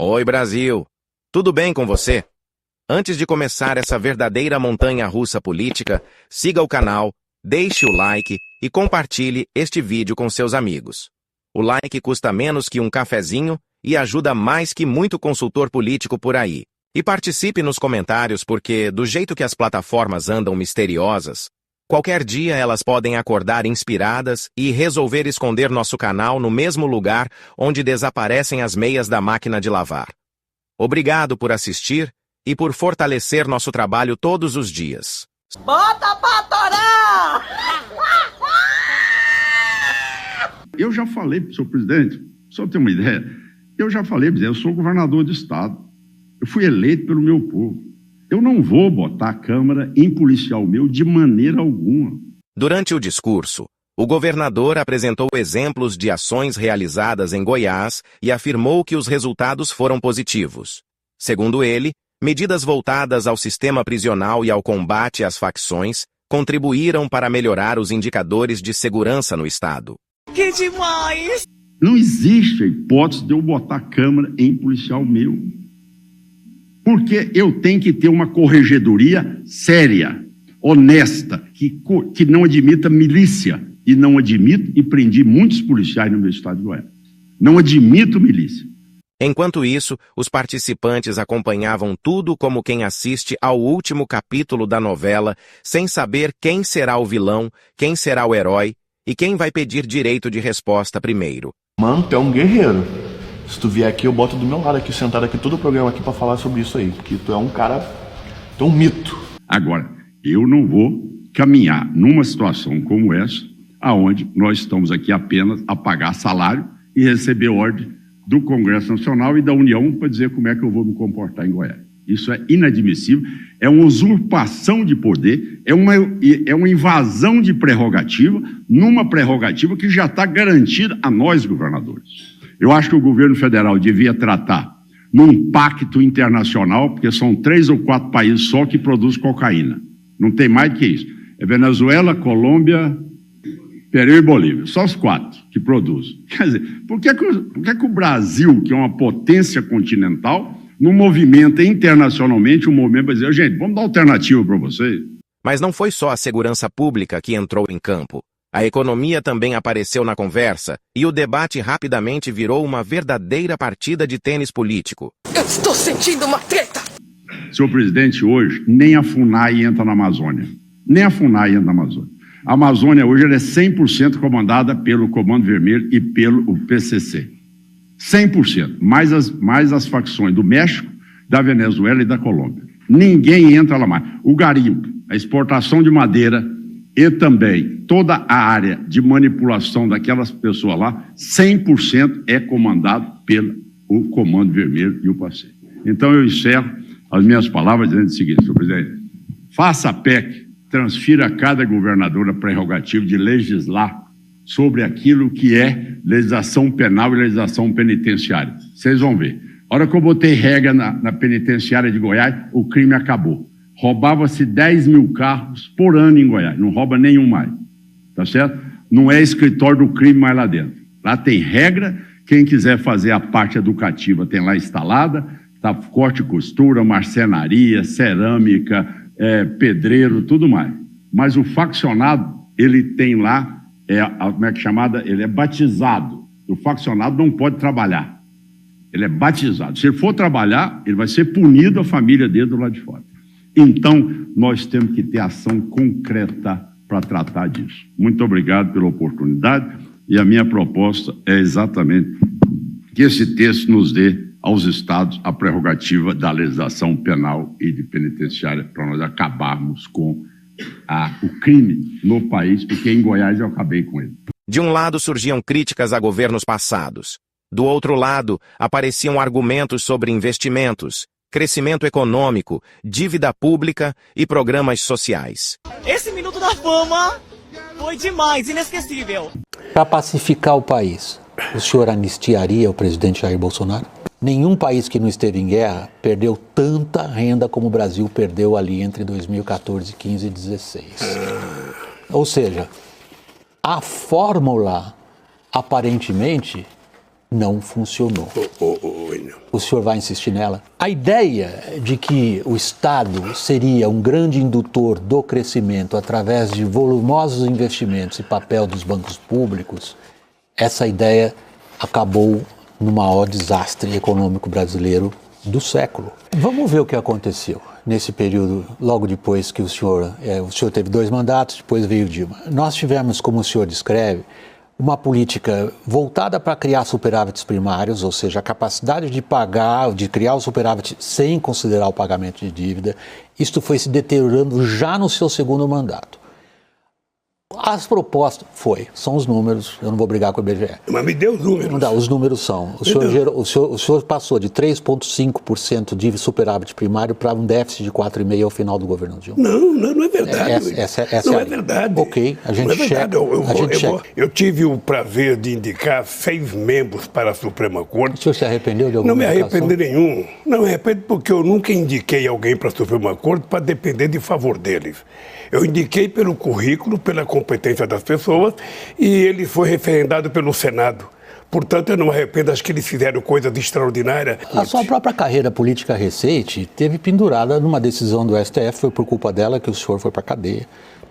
Oi, Brasil! Tudo bem com você? Antes de começar essa verdadeira montanha-russa política, siga o canal, deixe o like e compartilhe este vídeo com seus amigos. O like custa menos que um cafezinho e ajuda mais que muito consultor político por aí. E participe nos comentários porque, do jeito que as plataformas andam misteriosas, qualquer dia elas podem acordar inspiradas e resolver esconder nosso canal no mesmo lugar onde desaparecem as meias da máquina de lavar. Obrigado por assistir e por fortalecer nosso trabalho todos os dias. Bota pra torar! Eu já falei para o senhor presidente, só ter uma ideia, eu já falei, eu sou governador do estado, eu fui eleito pelo meu povo. Eu não vou botar a Câmara em policial meu de maneira alguma. Durante o discurso, o governador apresentou exemplos de ações realizadas em Goiás e afirmou que os resultados foram positivos. Segundo ele, medidas voltadas ao sistema prisional e ao combate às facções contribuíram para melhorar os indicadores de segurança no estado. Que demais! Não existe a hipótese de eu botar a Câmara em policial meu. Porque eu tenho que ter uma corregedoria séria, honesta, que não admita milícia. E não admito, e prendi muitos policiais no meu estado de Goiás. Não admito milícia. Enquanto isso, os participantes acompanhavam tudo como quem assiste ao último capítulo da novela, sem saber quem será o vilão, quem será o herói e quem vai pedir direito de resposta primeiro. Mano, tu é um guerreiro. Se tu vier aqui, eu boto do meu lado aqui, sentado aqui, todo o programa aqui pra falar sobre isso aí. Que tu é um cara, tu é um mito. Agora, eu não vou caminhar numa situação como essa, aonde nós estamos aqui apenas a pagar salário e receber ordem do Congresso Nacional e da União para dizer como é que eu vou me comportar em Goiás. Isso é inadmissível, é uma usurpação de poder, é uma invasão de prerrogativa, numa prerrogativa que já está garantida a nós, governadores. Eu acho que o governo federal devia tratar num pacto internacional, porque são 3 ou 4 países só que produzem cocaína. Não tem mais do que isso. É Venezuela, Colômbia, Peru e Bolívia. Só os 4 que produzem. Quer dizer, por que o Brasil, que é uma potência continental, não movimenta internacionalmente um movimento para dizer, gente, vamos dar alternativa para vocês? Mas não foi só a segurança pública que entrou em campo. A economia também apareceu na conversa e o debate rapidamente virou uma verdadeira partida de tênis político. Eu estou sentindo uma treta! Senhor presidente, hoje, nem a FUNAI entra na Amazônia. Nem a FUNAI entra na Amazônia. A Amazônia hoje ela é 100% comandada pelo Comando Vermelho e pelo PCC. 100%. Mais as facções do México, da Venezuela e da Colômbia. Ninguém entra lá mais. O garimpo, a exportação de madeira e também toda a área de manipulação daquelas pessoas lá, 100% é comandado pelo Comando Vermelho e o PACE. Então eu encerro as minhas palavras dizendo o seguinte, senhor presidente, faça a PEC, transfira a cada governador a prerrogativa de legislar sobre aquilo que é legislação penal e legislação penitenciária. Vocês vão ver. A hora que eu botei regra na penitenciária de Goiás, o crime acabou. Roubava-se 10 mil carros por ano em Goiás, não rouba nenhum mais, tá certo? Não é escritório do crime mais lá dentro. Lá tem regra, quem quiser fazer a parte educativa tem lá instalada, tá, corte e costura, marcenaria, cerâmica, pedreiro, tudo mais. Mas o faccionado, ele tem lá, como é que é chamada? Ele é batizado. O faccionado não pode trabalhar. Ele é batizado. Se ele for trabalhar, ele vai ser punido, a família dele do lado de fora. Então, nós temos que ter ação concreta para tratar disso. Muito obrigado pela oportunidade e a minha proposta é exatamente que esse texto nos dê aos estados a prerrogativa da legislação penal e de penitenciária para nós acabarmos com o crime no país, porque em Goiás eu acabei com ele. De um lado surgiam críticas a governos passados. Do outro lado, apareciam argumentos sobre investimentos, crescimento econômico, dívida pública e programas sociais. Esse Minuto da Fama foi demais, inesquecível. Para pacificar o país, o senhor anistiaria o presidente Jair Bolsonaro? Nenhum país que não esteve em guerra perdeu tanta renda como o Brasil perdeu ali entre 2014, 15 e 16. Ou seja, a fórmula, aparentemente, não funcionou. O senhor vai insistir nela? A ideia de que o Estado seria um grande indutor do crescimento através de volumosos investimentos e papel dos bancos públicos, essa ideia acabou no maior desastre econômico brasileiro do século. Vamos ver o que aconteceu nesse período, logo depois que o senhor teve 2 mandatos, depois veio Dilma. Nós tivemos, como o senhor descreve, uma política voltada para criar superávites primários, ou seja, a capacidade de pagar, de criar o superávit sem considerar o pagamento de dívida. Isto foi se deteriorando já no seu 2º mandato. As propostas, são os números, eu não vou brigar com o IBGE. Mas me dê os números. Não dá, os números são. O senhor passou de 3,5% de superávit primário para um déficit de 4,5% ao final do governo Dilma. Não é verdade. Essa não é verdade. Ok, a gente checa. Eu tive o prazer de indicar 6 membros para a Suprema Corte. O senhor se arrependeu de alguma Não me indicação? arrependo nenhum. Não me arrependo porque eu nunca indiquei alguém para a Suprema Corte para depender de favor deles. Eu indiquei pelo currículo, pela competência das pessoas, e ele foi referendado pelo Senado. Portanto, eu não me arrependo, acho que eles fizeram coisas extraordinárias. A sua própria carreira política recente teve pendurada numa decisão do STF, foi por culpa dela que o senhor foi para a cadeia.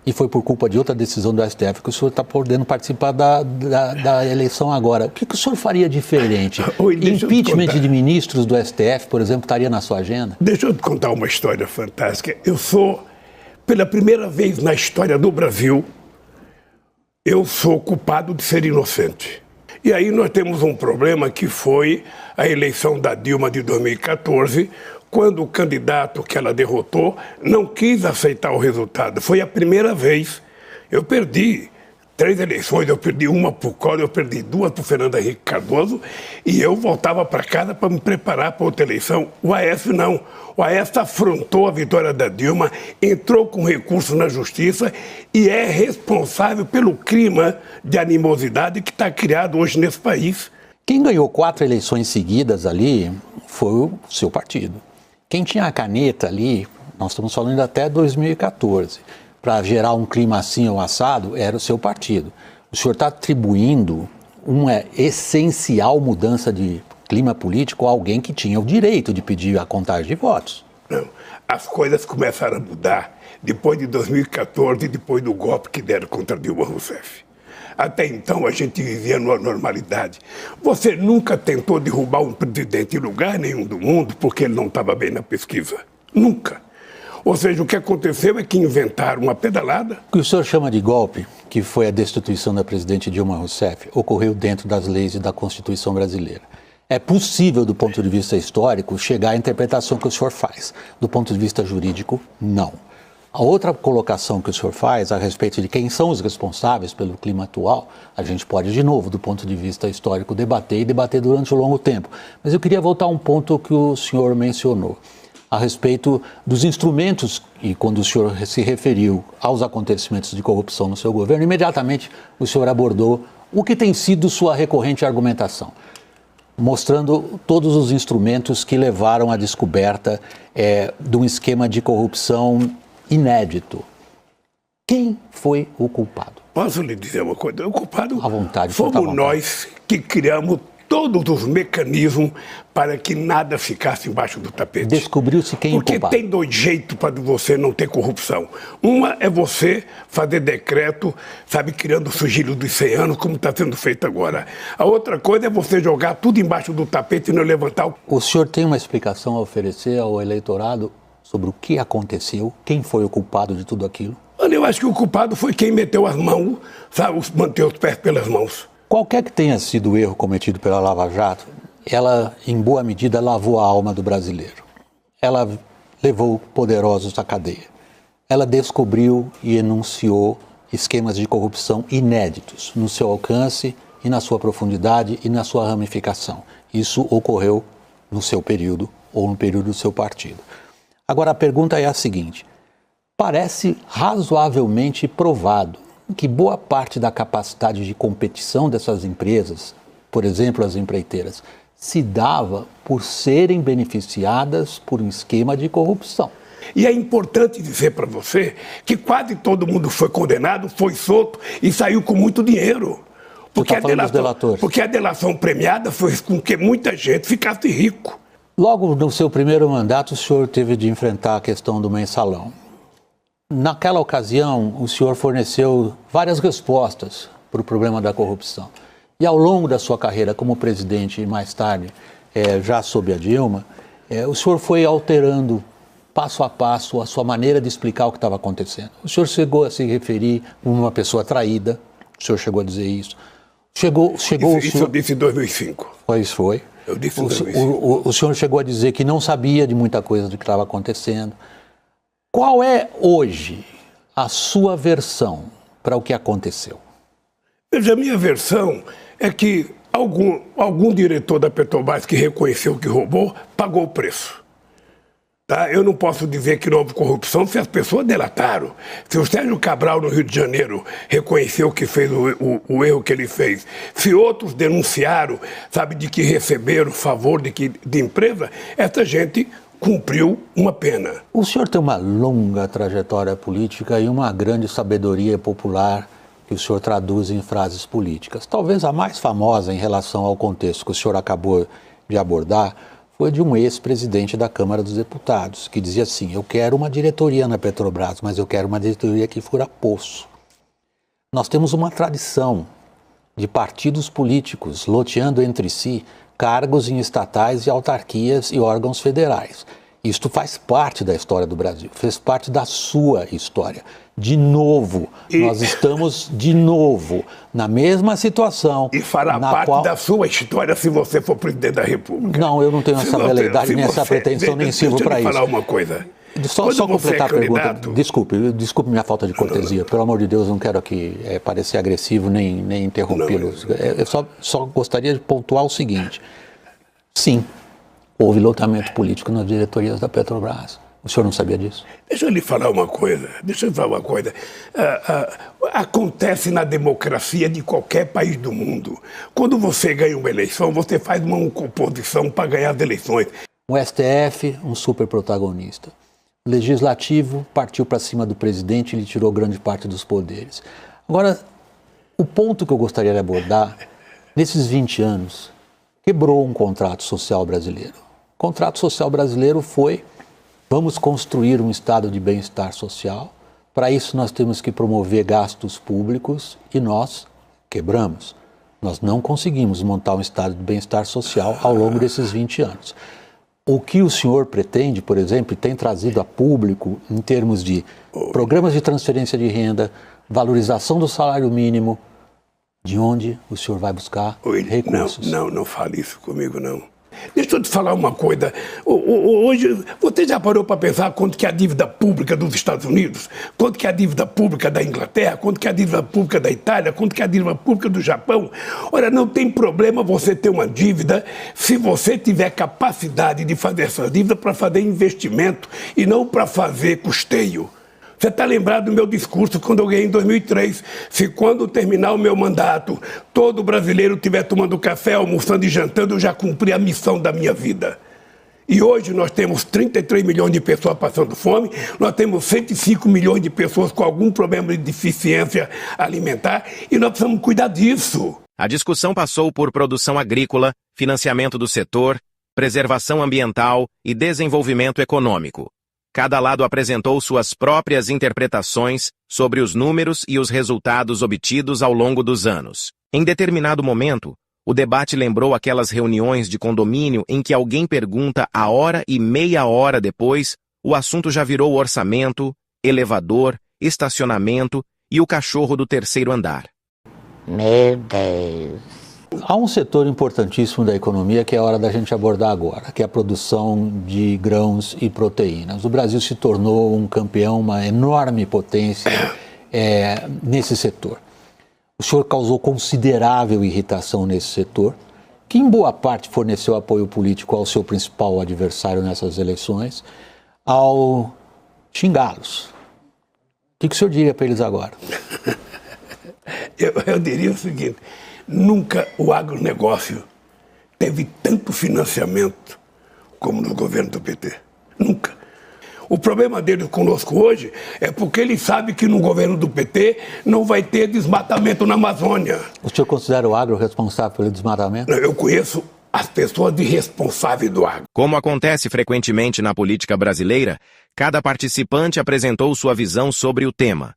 E foi por culpa de outra decisão do STF que o senhor está podendo participar da eleição agora. O que o senhor faria diferente? Impeachment de ministros do STF, por exemplo, estaria na sua agenda? Deixa eu te contar uma história fantástica. Pela primeira vez na história do Brasil, eu sou culpado de ser inocente. E aí nós temos um problema que foi a eleição da Dilma de 2014, quando o candidato que ela derrotou não quis aceitar o resultado. Foi a primeira vez. Eu perdi 3 eleições, eu perdi uma para o Collor, eu perdi 2 para o Fernando Henrique Cardoso, e eu voltava para casa para me preparar para outra eleição. O Aécio não. O Aécio afrontou a vitória da Dilma, entrou com recurso na justiça e é responsável pelo clima de animosidade que está criado hoje nesse país. Quem ganhou 4 eleições seguidas ali foi o seu partido. Quem tinha a caneta ali, nós estamos falando até 2014, para gerar um clima assim ou assado, era o seu partido. O senhor está atribuindo uma essencial mudança de clima político a alguém que tinha o direito de pedir a contagem de votos. Não, as coisas começaram a mudar depois de 2014, depois do golpe que deram contra Dilma Rousseff. Até então a gente vivia numa normalidade. Você nunca tentou derrubar um presidente em lugar nenhum do mundo porque ele não estava bem na pesquisa. Nunca. Ou seja, o que aconteceu é que inventaram uma pedalada. O que o senhor chama de golpe, que foi a destituição da presidente Dilma Rousseff, ocorreu dentro das leis e da Constituição brasileira. É possível, do ponto de vista histórico, chegar à interpretação que o senhor faz. Do ponto de vista jurídico, não. A outra colocação que o senhor faz a respeito de quem são os responsáveis pelo clima atual, a gente pode, de novo, do ponto de vista histórico, debater durante um longo tempo. Mas eu queria voltar a um ponto que o senhor mencionou, a respeito dos instrumentos, e quando o senhor se referiu aos acontecimentos de corrupção no seu governo, imediatamente o senhor abordou o que tem sido sua recorrente argumentação, mostrando todos os instrumentos que levaram à descoberta de um esquema de corrupção inédito. Quem foi o culpado? Posso lhe dizer uma coisa? O culpado à vontade, fomos nós que criamos todos os mecanismos para que nada ficasse embaixo do tapete. Descobriu-se quem é o culpado. Porque tem 2 jeitos para você não ter corrupção. Uma é você fazer decreto, sabe, criando o sigilo dos 100 anos, como está sendo feito agora. A outra coisa é você jogar tudo embaixo do tapete e não levantar o... O senhor tem uma explicação a oferecer ao eleitorado sobre o que aconteceu? Quem foi o culpado de tudo aquilo? Olha, eu acho que o culpado foi quem meteu as mãos, sabe, manteve os pés pelas mãos. Qualquer que tenha sido o erro cometido pela Lava Jato, ela, em boa medida, lavou a alma do brasileiro. Ela levou poderosos à cadeia. Ela descobriu e enunciou esquemas de corrupção inéditos no seu alcance e na sua profundidade e na sua ramificação. Isso ocorreu no seu período ou no período do seu partido. Agora, a pergunta é a seguinte: parece razoavelmente provado que boa parte da capacidade de competição dessas empresas, por exemplo, as empreiteiras, se dava por serem beneficiadas por um esquema de corrupção. E é importante dizer para você que quase todo mundo foi condenado, foi solto e saiu com muito dinheiro. Porque, tá falando dos delatores. Porque a delação premiada foi com que muita gente ficasse rico. Logo no seu primeiro mandato, o senhor teve de enfrentar a questão do mensalão. Naquela ocasião, o senhor forneceu várias respostas para o problema da corrupção. E ao longo da sua carreira como presidente e mais tarde, já sob a Dilma, o senhor foi alterando passo a passo a sua maneira de explicar o que estava acontecendo. O senhor chegou a se referir como uma pessoa traída, o senhor chegou a dizer isso. Isso eu disse em 2005. Pois foi. Eu disse em 2005. O senhor chegou a dizer que não sabia de muita coisa do que estava acontecendo. Qual é hoje a sua versão para o que aconteceu? Veja, a minha versão é que algum diretor da Petrobras que reconheceu que roubou, pagou o preço. Tá? Eu não posso dizer que não houve corrupção se as pessoas delataram. Se o Sérgio Cabral, no Rio de Janeiro, reconheceu que fez o erro que ele fez, se outros denunciaram, sabe, de que receberam favor de empresa, essa gente cumpriu uma pena. O senhor tem uma longa trajetória política e uma grande sabedoria popular que o senhor traduz em frases políticas. Talvez a mais famosa em relação ao contexto que o senhor acabou de abordar foi de um ex-presidente da Câmara dos Deputados, que dizia assim: eu quero uma diretoria na Petrobras, mas eu quero uma diretoria que fura poço. Nós temos uma tradição de partidos políticos loteando entre si cargos em estatais e autarquias e órgãos federais. Isto faz parte da história do Brasil, fez parte da sua história. De novo, nós estamos na mesma situação. E fará parte da sua história se você for presidente da República. Não, eu não tenho essa veleidade, nem essa pretensão, nem sirvo para isso. Deixa eu falar uma coisa. Só completar a pergunta. Desculpe minha falta de cortesia. Pelo amor de Deus, não quero aqui parecer agressivo nem interrompê-lo. Eu só gostaria de pontuar o seguinte. Sim, houve loteamento político nas diretorias da Petrobras. O senhor não sabia disso? Deixa eu lhe falar uma coisa. Acontece na democracia de qualquer país do mundo. Quando você ganha uma eleição, você faz uma composição para ganhar as eleições. O STF, um super protagonista. O Legislativo partiu para cima do presidente e lhe tirou grande parte dos poderes. Agora, o ponto que eu gostaria de abordar, nesses 20 anos, quebrou um contrato social brasileiro. O contrato social brasileiro foi: vamos construir um estado de bem-estar social. Para isso nós temos que promover gastos públicos e nós quebramos. Nós não conseguimos montar um estado de bem-estar social ao longo desses 20 anos. O que o senhor pretende, por exemplo, e tem trazido a público em termos de programas de transferência de renda, valorização do salário mínimo, de onde o senhor vai buscar recursos? Não fale isso comigo, não. Deixa eu te falar uma coisa. Hoje, você já parou para pensar quanto que é a dívida pública dos Estados Unidos? Quanto que é a dívida pública da Inglaterra? Quanto que é a dívida pública da Itália? Quanto que é a dívida pública do Japão? Olha, não tem problema você ter uma dívida se você tiver capacidade de fazer essa dívida para fazer investimento e não para fazer custeio. Você está lembrado do meu discurso quando eu ganhei em 2003? Se quando terminar o meu mandato, todo brasileiro estiver tomando café, almoçando e jantando, eu já cumpri a missão da minha vida. E hoje nós temos 33 milhões de pessoas passando fome, nós temos 105 milhões de pessoas com algum problema de deficiência alimentar e nós precisamos cuidar disso. A discussão passou por produção agrícola, financiamento do setor, preservação ambiental e desenvolvimento econômico. Cada lado apresentou suas próprias interpretações sobre os números e os resultados obtidos ao longo dos anos. Em determinado momento, o debate lembrou aquelas reuniões de condomínio em que alguém pergunta a hora e meia hora depois, o assunto já virou orçamento, elevador, estacionamento e o cachorro do terceiro andar. Meu Deus! Há um setor importantíssimo da economia que é a hora da gente abordar agora, que é a produção de grãos e proteínas. O Brasil se tornou um campeão, uma enorme potência nesse setor. O senhor causou considerável irritação nesse setor, que em boa parte forneceu apoio político ao seu principal adversário nessas eleições, ao xingá-los. O que o senhor diria para eles agora? Eu diria o seguinte: nunca o agronegócio teve tanto financiamento como no governo do PT. Nunca. O problema deles conosco hoje é porque eles sabem que no governo do PT não vai ter desmatamento na Amazônia. O senhor considera o agro responsável pelo desmatamento? Eu conheço as pessoas de responsáveis do agro. Como acontece frequentemente na política brasileira, cada participante apresentou sua visão sobre o tema.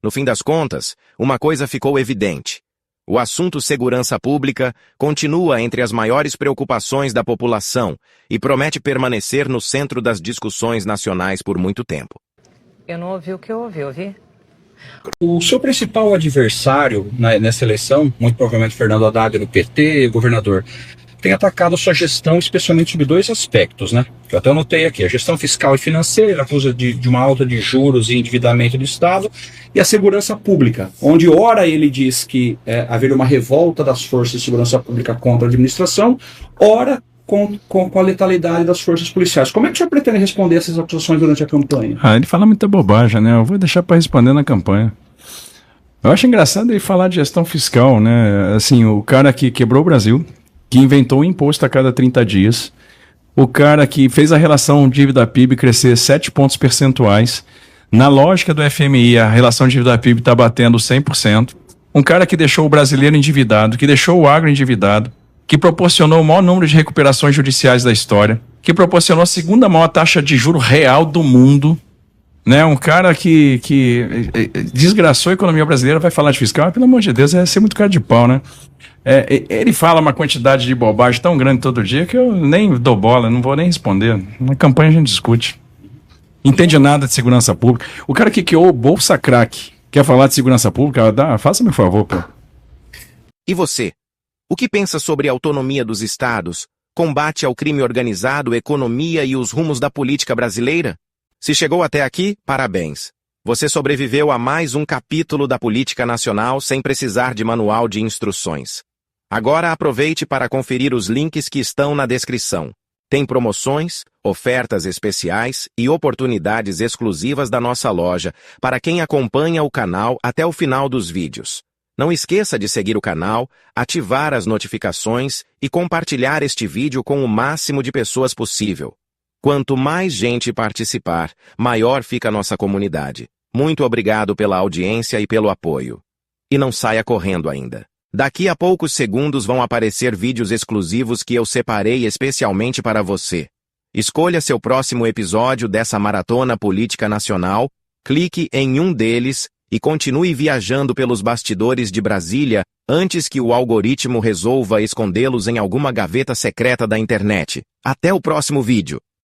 No fim das contas, uma coisa ficou evidente. O assunto segurança pública continua entre as maiores preocupações da população e promete permanecer no centro das discussões nacionais por muito tempo. Eu não ouvi o que eu ouvi? O seu principal adversário nessa eleição, muito provavelmente Fernando Haddad do PT, governador, tem atacado a sua gestão, especialmente sobre dois aspectos, né? Que eu até anotei aqui: a gestão fiscal e financeira, ele acusa de uma alta de juros e endividamento do Estado, e a segurança pública, onde ora ele diz que haveria uma revolta das forças de segurança pública contra a administração, ora com a letalidade das forças policiais. Como é que o senhor pretende responder essas acusações durante a campanha? Ele fala muita bobagem, né? Eu vou deixar para responder na campanha. Eu acho engraçado ele falar de gestão fiscal, né? Assim, o cara que quebrou o Brasil, que inventou o imposto a cada 30 dias, o cara que fez a relação dívida-PIB crescer 7 pontos percentuais, na lógica do FMI a relação dívida-PIB está batendo 100%, um cara que deixou o brasileiro endividado, que deixou o agro endividado, que proporcionou o maior número de recuperações judiciais da história, que proporcionou a segunda maior taxa de juro real do mundo, né? Um cara que desgraçou a economia brasileira, vai falar de fiscal, pelo amor de Deus, é ser muito cara de pau, né? Ele fala uma quantidade de bobagem tão grande todo dia que eu nem dou bola, não vou nem responder. Na campanha a gente discute. Entende nada de segurança pública. O cara que criou o Bolsa Crack quer falar de segurança pública? Faça-me um favor, pô. E você? O que pensa sobre a autonomia dos estados, combate ao crime organizado, economia e os rumos da política brasileira? Se chegou até aqui, parabéns. Você sobreviveu a mais um capítulo da política nacional sem precisar de manual de instruções. Agora aproveite para conferir os links que estão na descrição. Tem promoções, ofertas especiais e oportunidades exclusivas da nossa loja para quem acompanha o canal até o final dos vídeos. Não esqueça de seguir o canal, ativar as notificações e compartilhar este vídeo com o máximo de pessoas possível. Quanto mais gente participar, maior fica a nossa comunidade. Muito obrigado pela audiência e pelo apoio. E não saia correndo ainda. Daqui a poucos segundos vão aparecer vídeos exclusivos que eu separei especialmente para você. Escolha seu próximo episódio dessa maratona política nacional, clique em um deles e continue viajando pelos bastidores de Brasília antes que o algoritmo resolva escondê-los em alguma gaveta secreta da internet. Até o próximo vídeo.